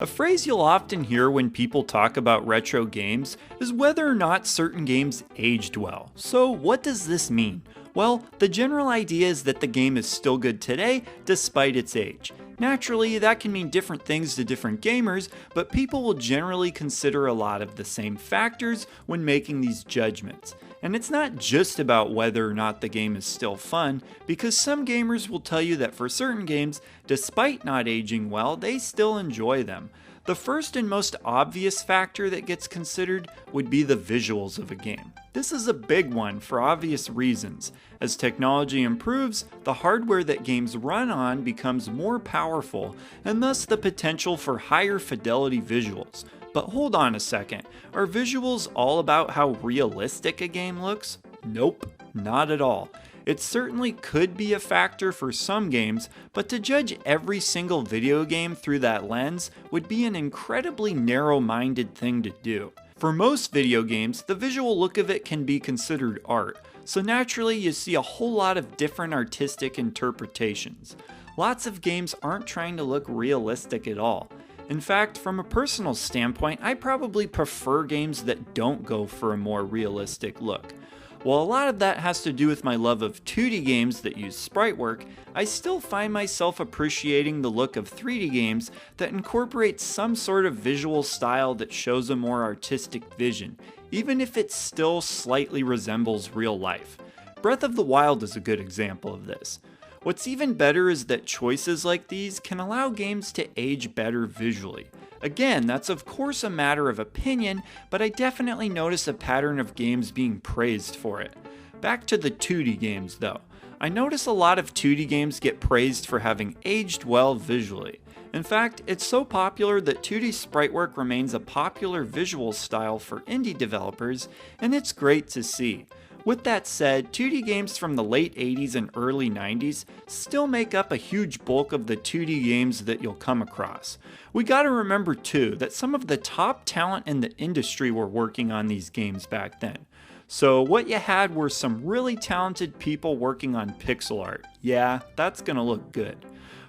A phrase you'll often hear when people talk about retro games is whether or not certain games aged well. So, what does this mean? Well, the general idea is that the game is still good today despite its age. Naturally, that can mean different things to different gamers, but people will generally consider a lot of the same factors when making these judgments. And it's not just about whether or not the game is still fun, because some gamers will tell you that for certain games, despite not aging well, they still enjoy them. The first and most obvious factor that gets considered would be the visuals of a game. This is a big one for obvious reasons. As technology improves, the hardware that games run on becomes more powerful, and thus the potential for higher fidelity visuals. But hold on a second, are visuals all about how realistic a game looks? Nope, not at all. It certainly could be a factor for some games, but to judge every single video game through that lens would be an incredibly narrow-minded thing to do. For most video games, the visual look of it can be considered art, so naturally you see a whole lot of different artistic interpretations. Lots of games aren't trying to look realistic at all. In fact, from a personal standpoint, I probably prefer games that don't go for a more realistic look. While a lot of that has to do with my love of 2D games that use sprite work, I still find myself appreciating the look of 3D games that incorporate some sort of visual style that shows a more artistic vision, even if it still slightly resembles real life. Breath of the Wild is a good example of this. What's even better is that choices like these can allow games to age better visually. Again, that's of course a matter of opinion, but I definitely notice a pattern of games being praised for it. Back to the 2D games though. I notice a lot of 2D games get praised for having aged well visually. In fact, it's so popular that 2D sprite work remains a popular visual style for indie developers, and it's great to see. With that said, 2D games from the late 80s and early 90s still make up a huge bulk of the 2D games that you'll come across. We gotta remember too that some of the top talent in the industry were working on these games back then. So what you had were some really talented people working on pixel art. Yeah, that's gonna look good.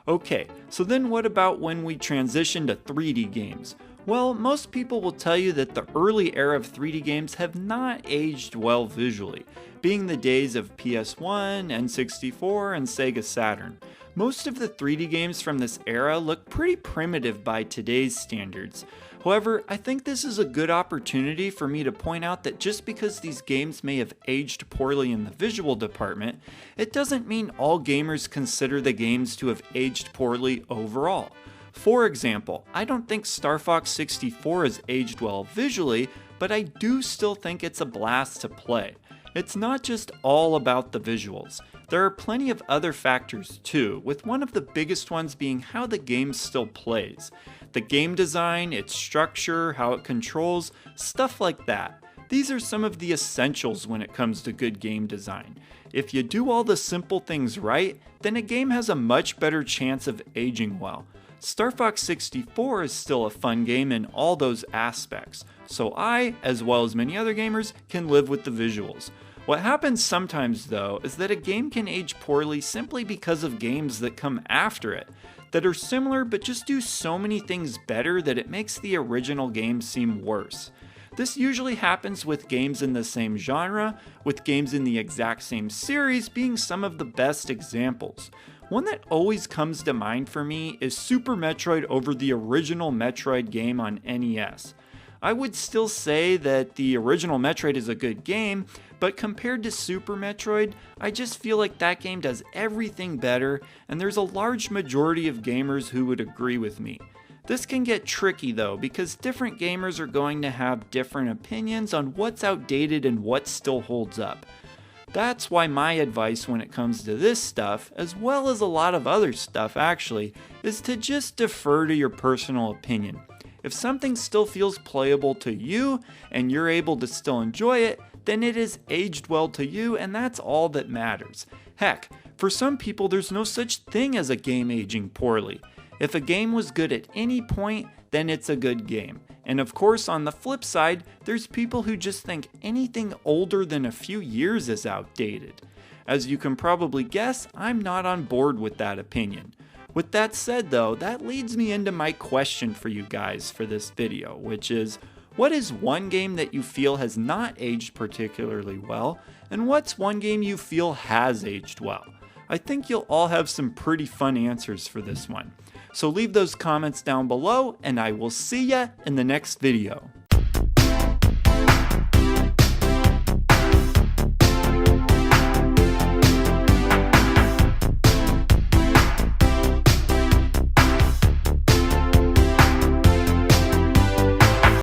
Okay, so then what about when we transition to 3D games? Well, most people will tell you that the early era of 3D games have not aged well visually, being the days of PS1, N64, and Sega Saturn. Most of the 3D games from this era look pretty primitive by today's standards. However, I think this is a good opportunity for me to point out that just because these games may have aged poorly in the visual department, it doesn't mean all gamers consider the games to have aged poorly overall. For example, I don't think Star Fox 64 has aged well visually, but I do still think it's a blast to play. It's not just all about the visuals. There are plenty of other factors too, with one of the biggest ones being how the game still plays. The game design, its structure, how it controls, stuff like that. These are some of the essentials when it comes to good game design. If you do all the simple things right, then a game has a much better chance of aging well. Star Fox 64 is still a fun game in all those aspects, so I, as well as many other gamers, can live with the visuals. What happens sometimes though is that a game can age poorly simply because of games that come after it, that are similar but just do so many things better that it makes the original game seem worse. This usually happens with games in the same genre, with games in the exact same series being some of the best examples. One that always comes to mind for me is Super Metroid over the original Metroid game on NES. I would still say that the original Metroid is a good game, but compared to Super Metroid, I just feel like that game does everything better, and there's a large majority of gamers who would agree with me. This can get tricky though, because different gamers are going to have different opinions on what's outdated and what still holds up. That's why my advice when it comes to this stuff, as well as a lot of other stuff actually, is to just defer to your personal opinion. If something still feels playable to you, and you're able to still enjoy it, then it is aged well to you, and that's all that matters. Heck, for some people there's no such thing as a game aging poorly. If a game was good at any point, then it's a good game. And of course, on the flip side, there's people who just think anything older than a few years is outdated. As you can probably guess, I'm not on board with that opinion. With that said though, that leads me into my question for you guys for this video, which is, what is one game that you feel has not aged particularly well, and what's one game you feel has aged well? I think you'll all have some pretty fun answers for this one. So leave those comments down below, and I will see ya in the next video.